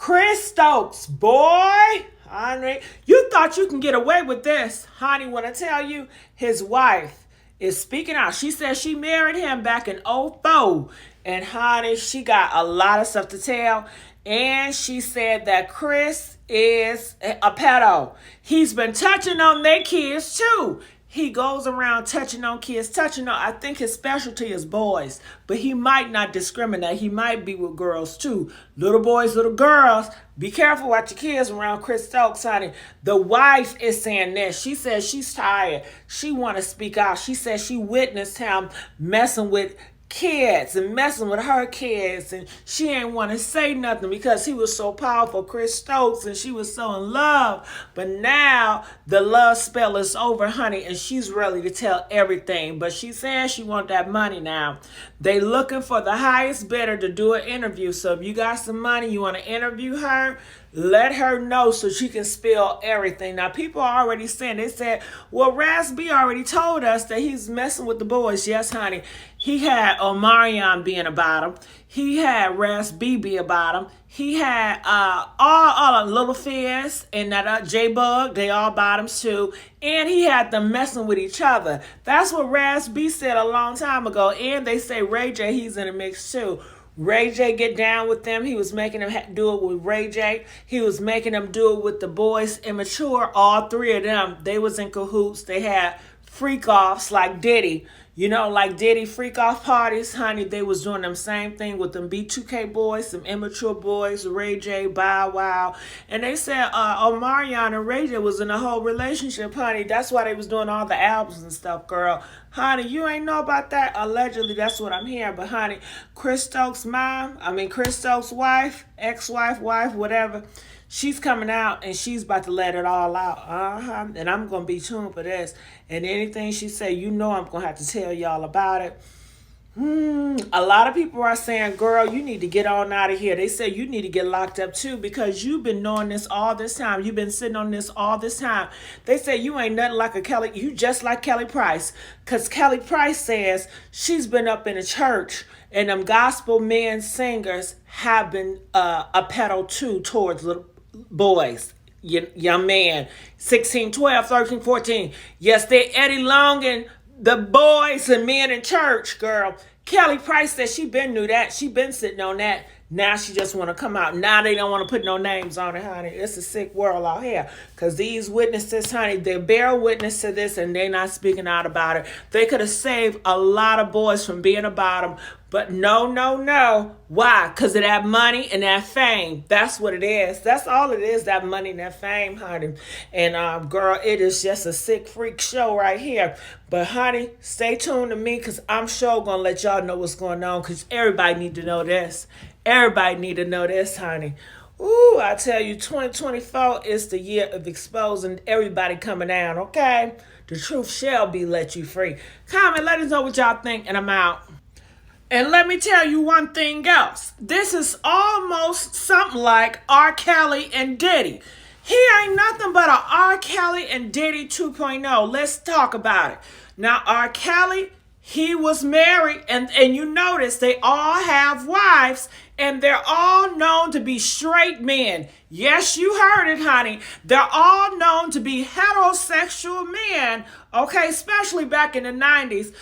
Chris Stokes, boy, honey, you thought you can get away with this. Honey, when I tell you, his wife is speaking out. She said she married him back in '04. And honey, she got a lot of stuff to tell. And she said that Chris is a pedo. He's been touching on their kids too. He goes around touching on kids, I think his specialty is boys, but he might not discriminate. He might be with girls too. Little boys, little girls. Be careful with your kids around Chris Stokes, honey. The wife is saying this. She says she's tired. She want to speak out. She says she witnessed him messing with kids and messing with her kids, and she ain't want to say nothing because he was so powerful, Chris Stokes, and she was so in love. But now the love spell is over, honey, and she's ready to tell everything. But she says she want that money now. They looking for the highest bidder to do an interview. So if you got some money, you want to interview her, let her know so she can spill everything. Now, people are already saying, they said, well, Raz-B already told us that he's messing with the boys. Yes, honey. He had Omarion being about him. He had Raz-B be about him. He had all of Little Fizz and that J-Boog. They all bottoms too. And he had them messing with each other. That's what Raz-B said a long time ago. And they say Ray J, he's in the mix too. Ray J get down with them. He was making them do it with Ray J. He was making them do it with the boys immature. All three of them, they was in cahoots. They had freak-offs like Diddy. You know, like Diddy freak-off parties, honey. They was doing them same thing with them B2K boys, some immature boys, Ray J, Bow Wow. And they said Omarion and Ray J was in a whole relationship, honey. That's why they was doing all the albums and stuff, girl. Honey, you ain't know about that? Allegedly, that's what I'm hearing. But honey, Chris Stokes' Chris Stokes' wife, ex-wife, wife, whatever, she's coming out and she's about to let it all out. And I'm going to be tuned for this. And anything she say, you know I'm going to have to tell y'all about it. A lot of people are saying, girl, you need to get on out of here. They say you need to get locked up too because you've been knowing this all this time. You've been sitting on this all this time. They say you ain't nothing like a Kelly. You just like Kelly Price. Because Kelly Price says she's been up in a church and them gospel men singers have been a pedo too towards little boys. Young man, 16, 12, 13, 14. Yes, they Eddie Long and the boys and men in church, girl. Kelly Price said she been knew that. She been sitting on that. Now she just want to come out. Now they don't want to put no names on it, honey. It's a sick world out here. Because these witnesses, honey, they bear witness to this and they not speaking out about it. They could have saved a lot of boys from being about them. But no, no, no. Why? Because of that money and that fame. That's what it is. That's all it is, that money and that fame, honey. And, girl, it is just a sick freak show right here. But, honey, stay tuned to me because I'm sure going to let y'all know what's going on because everybody need to know this. Everybody need to know this, honey. Ooh, I tell you, 2024 is the year of exposing everybody coming down, okay? The truth shall be let you free. Comment, let us know what y'all think, and I'm out. And let me tell you one thing else. This is almost something like R. Kelly and Diddy. He ain't nothing but a R. Kelly and Diddy 2.0. Let's talk about it. Now, R. Kelly, he was married, and you notice they all have wives, and they're all known to be straight men. Yes, you heard it, honey. They're all known to be heterosexual men, okay, especially back in the 90s.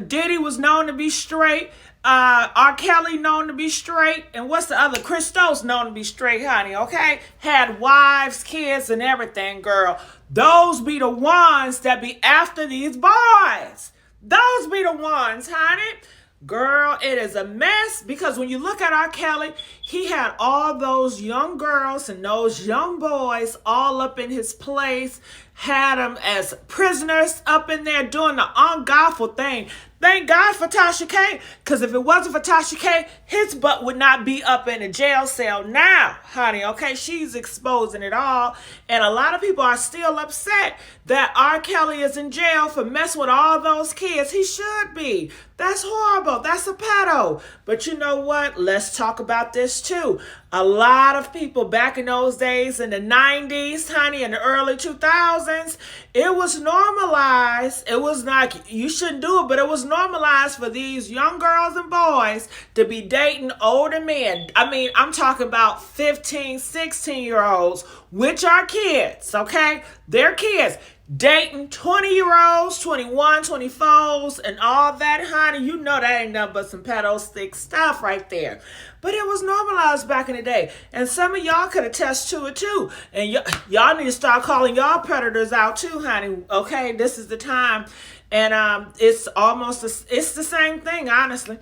Diddy was known to be straight. R. Kelly known to be straight. And what's the other? Chris Stokes known to be straight, honey, okay? Had wives, kids, and everything, girl. Those be the ones that be after these boys. Those be the ones, honey. Girl, it is a mess because when you look at R. Kelly, he had all those young girls and those young boys all up in his place, had them as prisoners up in there doing the ungodful thing. Thank God for Tasha K, because if it wasn't for Tasha K, his butt would not be up in a jail cell now, honey, okay? She's exposing it all, and a lot of people are still upset that R. Kelly is in jail for messing with all those kids. He should be. That's horrible. That's a pedo. But you know what? Let's talk about this too. A lot of people back in those days in the 90s, honey, in the early 2000s, it was normalized. It was like, you shouldn't do it, but it was normalized for these young girls and boys to be dating older men. I mean, I'm talking about 15, 16-year-olds, which are kids, okay? They're kids. Dating 20-year-olds, 21, 24s, and all that, honey. You know that ain't nothing but some pedo stick stuff right there. But it was normalized back in the day. And some of y'all could attest to it too. And y'all need to start calling y'all predators out too, honey. Okay, this is the time. And it's the same thing, honestly.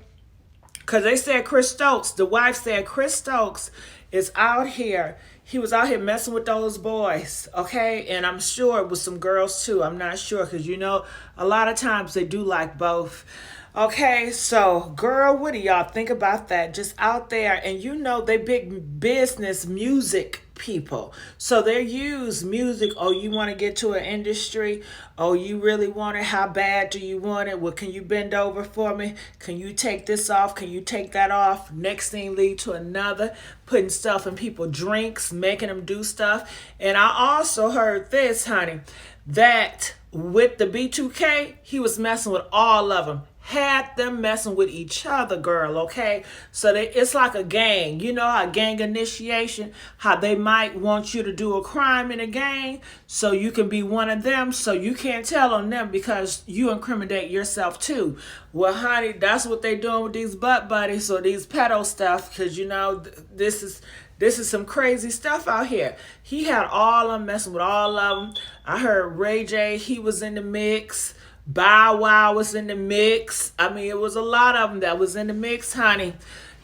Because they said Chris Stokes, the wife said Chris Stokes is out here. He was out here messing with those boys, okay? And I'm sure it was some girls too. I'm not sure because, you know, a lot of times they do like both. Okay, so girl, what do y'all think about that? Just out there, and you know they big business music people. So they use music. Oh, you want to get to an industry? Oh, you really want it? How bad do you want it? Well, can you bend over for me? Can you take this off? Can you take that off? Next thing lead to another, putting stuff in people's drinks, making them do stuff. And I also heard this, honey, that with the B2K, he was messing with all of them. Had them messing with each other, girl, okay? So it's like a gang. You know how gang initiation, how they might want you to do a crime in a gang so you can be one of them, so you can't tell on them because you incriminate yourself too. Well, honey, that's what they doing with these butt buddies or these pedo stuff, because, you know, this is some crazy stuff out here. He had all of them messing with all of them. I heard Ray J, he was in the mix. Bow Wow was in the mix. I mean, it was a lot of them that was in the mix, honey.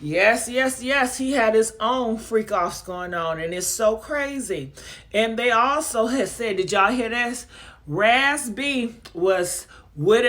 Yes, yes, yes. He had his own freak-offs going on, and it's so crazy. And they also had said, did y'all hear this? Raz-B was with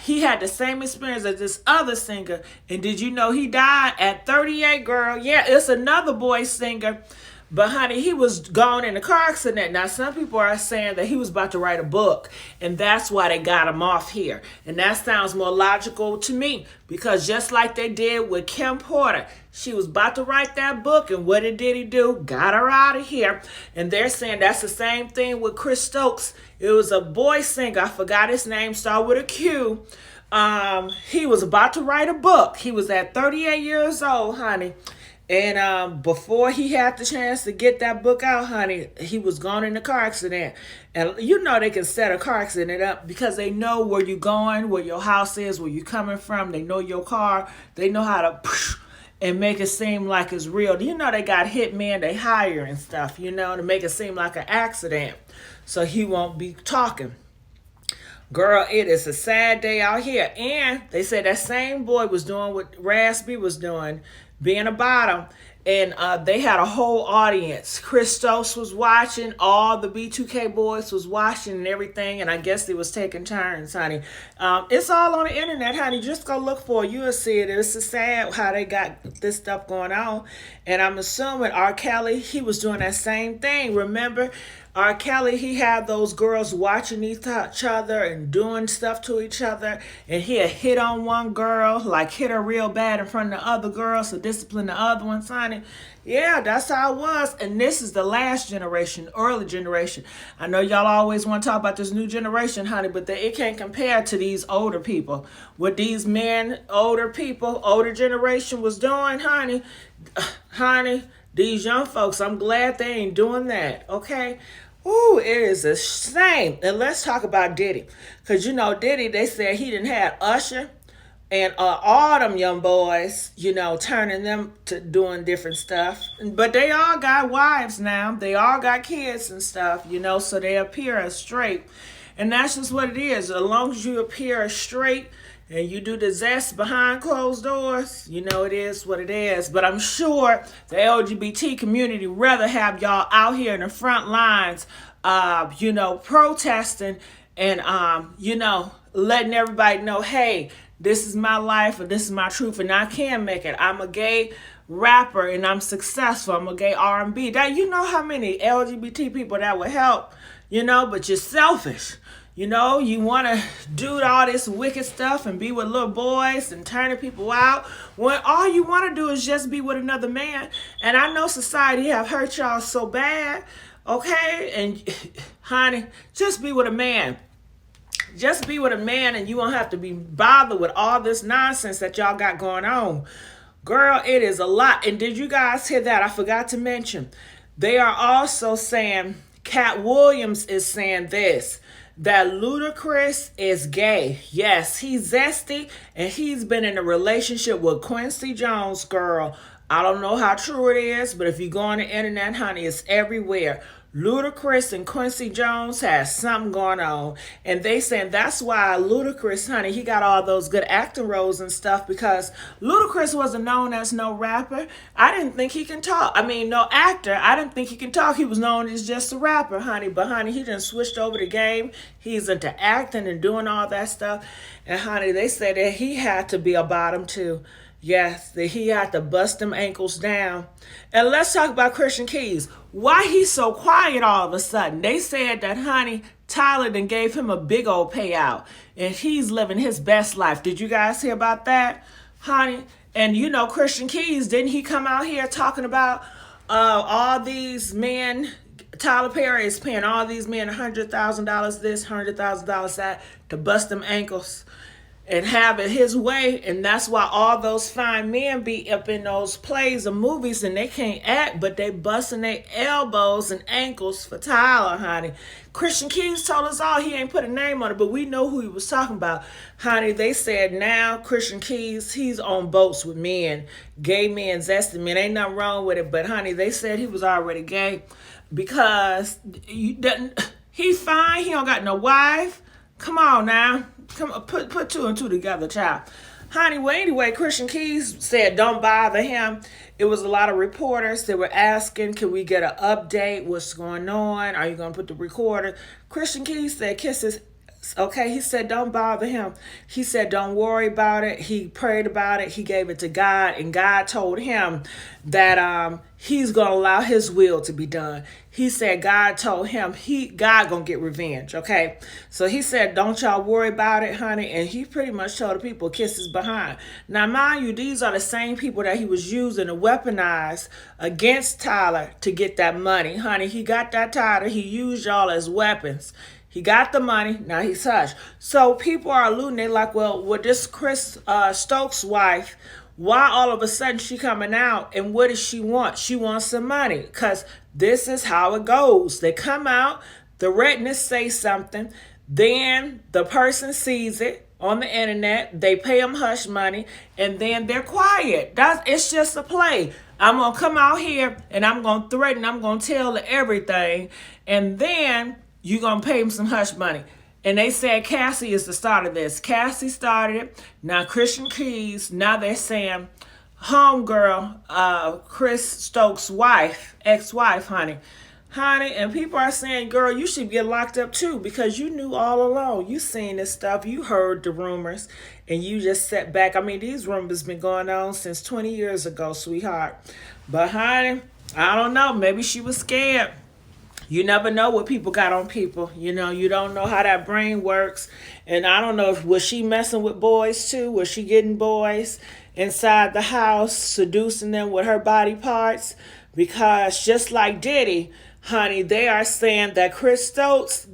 he had the same experience as this other singer. And did you know he died at 38, girl? Yeah, it's another boy singer. But honey, he was gone in a car accident. Now, some people are saying that he was about to write a book, and that's why they got him off here. And that sounds more logical to me, because just like they did with Kim Porter, she was about to write that book, and what did Diddy do? Got her out of here. And they're saying that's the same thing with Chris Stokes. It was a boy singer. I forgot his name. Started with a Q. He was about to write a book. He was at 38 years old, honey. And before he had the chance to get that book out, honey, he was gone in a car accident. And you know they can set a car accident up because they know where you're going, where your house is, where you're coming from. They know your car. They know how to and make it seem like it's real. You know they got hitmen they hire and stuff, you know, to make it seem like an accident. So he won't be talking. Girl, it is a sad day out here. And they said that same boy was doing what Raz-B was doing, being a bottom, and they had a whole audience. Chris Stokes was watching, all the B2K boys was watching and everything, and I guess they was taking turns, honey. It's all on the internet, honey. Just go look for it. You will see it. It's sad how they got this stuff going on. And I'm assuming R. Kelly, he was doing that same thing. Remember, R. Kelly, he had those girls watching each other and doing stuff to each other. And he had hit on one girl, like hit her real bad in front of the other girls to discipline the other one, honey. Yeah, that's how it was. And this is the last generation, early generation. I know y'all always want to talk about this new generation, honey, but it can't compare to these older people. What these men, older people, older generation was doing, honey, these young folks, I'm glad they ain't doing that, okay? Ooh, it is a shame. And let's talk about Diddy. Because, you know, Diddy, they said he didn't have Usher and all them young boys, you know, turning them to doing different stuff. But they all got wives now. They all got kids and stuff, you know, so they appear as straight. And that's just what it is. As long as you appear as straight and you do the zest behind closed doors, you know, it is what it is. But I'm sure the LGBT community rather have y'all out here in the front lines, you know, protesting and, you know, letting everybody know, hey, this is my life and this is my truth and I can make it. I'm a gay rapper and I'm successful. I'm a gay R&B. That, you know how many LGBT people that would help, you know, but you're selfish. You know, you want to do all this wicked stuff and be with little boys and turning people out when all you want to do is just be with another man. And I know society have hurt y'all so bad, okay? And honey, just be with a man. Just be with a man and you won't have to be bothered with all this nonsense that y'all got going on. Girl, it is a lot. And did you guys hear that? I forgot to mention. They are also saying, Cat Williams is saying this, that Ludacris is gay. Yes, he's zesty and he's been in a relationship with Quincy Jones, girl. I don't know how true it is, but if you go on the internet, honey, it's everywhere. Ludacris and Quincy Jones has something going on. And they saying that's why Ludacris, honey, he got all those good acting roles and stuff, because Ludacris wasn't known as no rapper. I didn't think he can talk. I mean, no actor. I didn't think he can talk. He was known as just a rapper, honey. But, honey, he done switched over the game. He's into acting and doing all that stuff. And, honey, they said that he had to be a bottom, too. Yes, that he had to bust them ankles down. And let's talk about Christian Keys. Why he's so quiet all of a sudden? They said that, honey, Tyler then gave him a big old payout. And he's living his best life. Did you guys hear about that, honey? And you know, Christian Keys, didn't he come out here talking about all these men? Tyler Perry is paying all these men $100,000 this, $100,000 that to bust them ankles and have it his way. And that's why all those fine men be up in those plays or movies and they can't act, but they busting their elbows and ankles for Tyler, honey. Christian Keys told us all he ain't put a name on it, but we know who he was talking about, honey. They said now Christian Keys, he's on boats with men, gay men, zesty men. Ain't nothing wrong with it, but honey, they said he was already gay because he's fine. He don't got no wife. Come on now. Come on, put two and two together, child. Honey, well, anyway, Christian Keys said don't bother him. It was a lot of reporters that were asking, can we get an update? What's going on? Are you going to put the recorder? Christian Keys said, kisses. Okay, he said don't bother him. He said don't worry about it. He prayed about it. He gave it to God, and God told him that he's going to allow his will to be done. He said God told him God going to get revenge, okay? So he said don't y'all worry about it, honey, and he pretty much told the people kiss his behind. Now, mind you, these are the same people that he was using to weaponize against Tyler to get that money, honey. He got that title. He used y'all as weapons. He got the money. Now he's hushed. So people are alluding. They're like, well, with this Chris Stokes' wife, why all of a sudden she coming out and what does she want? She wants some money because this is how it goes. They come out, the witness say something, then the person sees it on the internet. They pay them hush money and then they're quiet. It's just a play. I'm going to come out here and I'm going to threaten. I'm going to tell everything. And then you're going to pay him some hush money. And they said Cassie is the start of this. Cassie started it. Now Christian Keys, now they're saying homegirl, Chris Stokes' wife, ex-wife, honey. Honey, and people are saying, girl, you should get locked up too because you knew all along. You seen this stuff. You heard the rumors and you just sat back. I mean, these rumors been going on since 20 years ago, sweetheart. But honey, I don't know. Maybe she was scared. You never know what people got on people. You know, you don't know how that brain works. And I don't know, was she messing with boys too? Was she getting boys inside the house, seducing them with her body parts? Because just like Diddy, honey, they are saying that Chris Stokes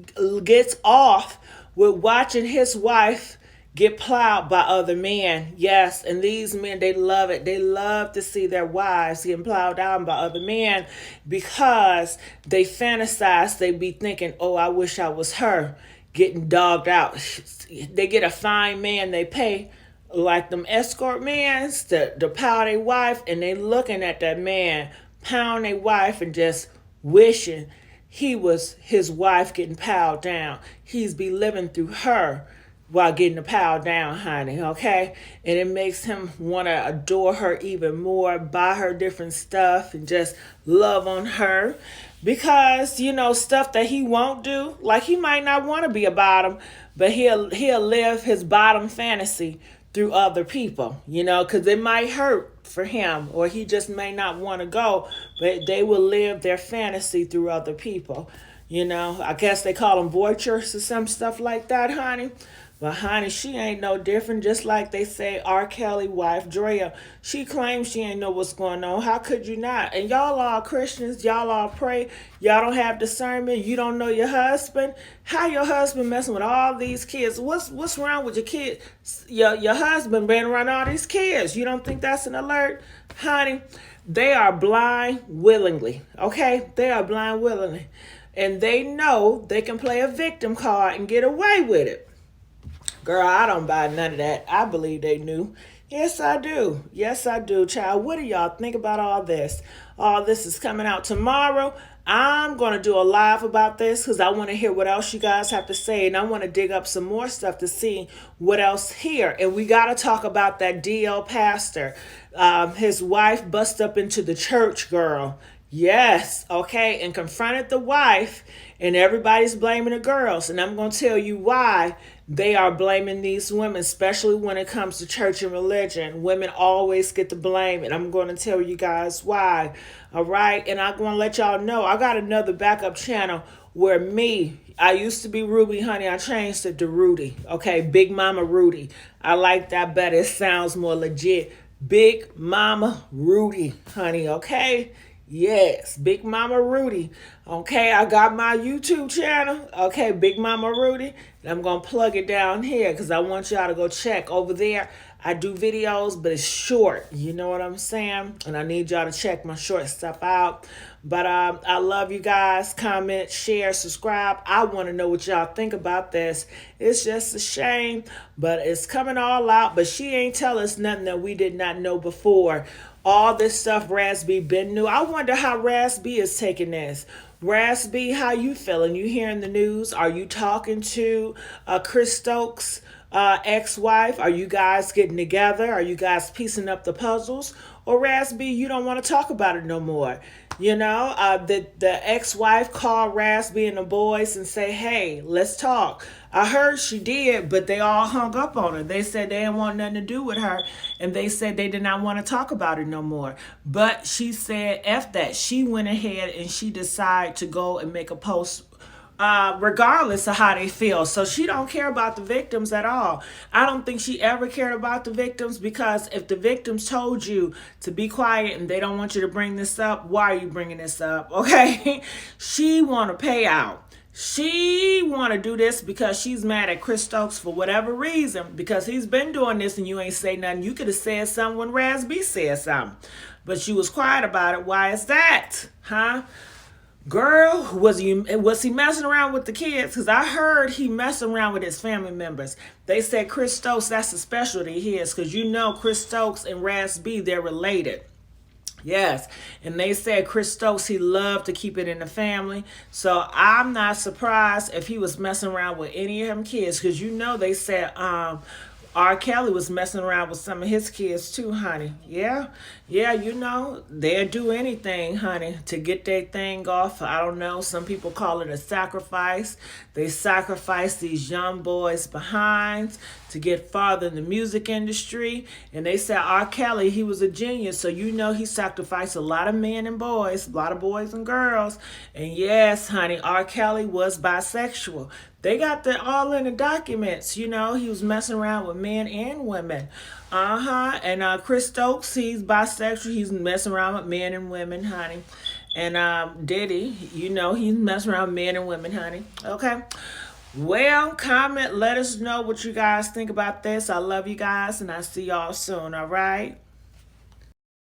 gets off with watching his wife get plowed by other men. Yes, and these men, they love it. They love to see their wives getting plowed down by other men because they fantasize. They be thinking, oh, I wish I was her, getting dogged out. They get a fine man they pay, like them escort men, to pound their wife, and they looking at that man pound their wife and just wishing he was his wife getting piled down. He's be living through her while getting the pile down, honey, okay? And it makes him want to adore her even more, buy her different stuff, and just love on her. Because, you know, stuff that he won't do, like he might not want to be a bottom, but he'll live his bottom fantasy through other people, you know, because it might hurt for him, or he just may not want to go, but they will live their fantasy through other people. You know, I guess they call them voyeurs or some stuff like that, honey. But honey, she ain't no different. Just like they say R. Kelly wife, Drea, she claims she ain't know what's going on. How could you not? And y'all are Christians. Y'all all pray. Y'all don't have discernment. You don't know your husband. How your husband messing with all these kids? What's wrong with your kid? Your husband been around all these kids. You don't think that's an alert? Honey, they are blind willingly. Okay? They are blind willingly. And they know they can play a victim card and get away with it. Girl, I don't buy none of that. I believe they knew. Yes, I do. Yes, I do, child. What do y'all think about all this? All this is coming out tomorrow. I'm going to do a live about this because I want to hear what else you guys have to say. And I want to dig up some more stuff to see what else here. And we got to talk about that DL pastor. His wife bust up into the church, girl. Yes, okay, and confronted the wife, and everybody's blaming the girls. And I'm going to tell you why they are blaming these women, especially when it comes to church and religion. Women always get the blame, and I'm going to tell you guys why. All right, and I'm going to let y'all know I got another backup channel where I used to be Ruby, honey. I changed it to Rudy. Okay, Big Mama Rudy. I like that better. It sounds more legit. Big Mama Rudy, honey. Okay. Yes, Big Mama Rudy. Okay, I got my YouTube channel. Okay, Big Mama Rudy. And I'm going to plug it down here because I want y'all to go check over there. I do videos, but it's short. You know what I'm saying? And I need y'all to check my short stuff out. But I love you guys. Comment, share, subscribe. I want to know what y'all think about this. It's just a shame, but it's coming all out. But she ain't tell us nothing that we did not know before. All this stuff Raz-B been knew. I wonder how Raz-B is taking this. Raz-B, how you feeling? You hearing the news? Are you talking to Chris Stokes' ex-wife? Are you guys getting together? Are you guys piecing up the puzzles? Or Raz-B, you don't want to talk about it no more? You know, the ex-wife called Raz-B and the boys and say, hey, let's talk. I heard she did, but they all hung up on her. They said they didn't want nothing to do with her, and they said they did not want to talk about it no more. But she said, F that. She went ahead and she decided to go and make a post regardless of how they feel. So she don't care about the victims at all. I don't think she ever cared about the victims, because if the victims told you to be quiet and they don't want you to bring this up, why are you bringing this up? Okay. She want to pay out. She want to do this because she's mad at Chris Stokes for whatever reason, because he's been doing this and you ain't say nothing. You could have said something when Raz-B said something, but she was quiet about it. Why is that? Huh? Girl, was he messing around with the kids? Because I heard he messing around with his family members. They said Chris Stokes, that's a specialty his, because you know Chris Stokes and Raz-B, they're related. Yes, and they said Chris Stokes, he loved to keep it in the family. So I'm not surprised if he was messing around with any of them kids, because you know they said R. Kelly was messing around with some of his kids too, honey. Yeah, you know, they'll do anything, honey, to get their thing off. I don't know, some people call it a sacrifice. They sacrifice these young boys' behinds to get farther in the music industry. And they said R. Kelly, he was a genius, so you know he sacrificed a lot of men and boys, a lot of boys and girls. And yes, honey, R. Kelly was bisexual. They got that all in the documents. You know, he was messing around with men and women. And Chris Stokes, he's bisexual. He's messing around with men and women, honey. And Diddy, you know, he's messing around with men and women, honey. Okay. Well, comment. Let us know what you guys think about this. I love you guys, and I'll see y'all soon. All right.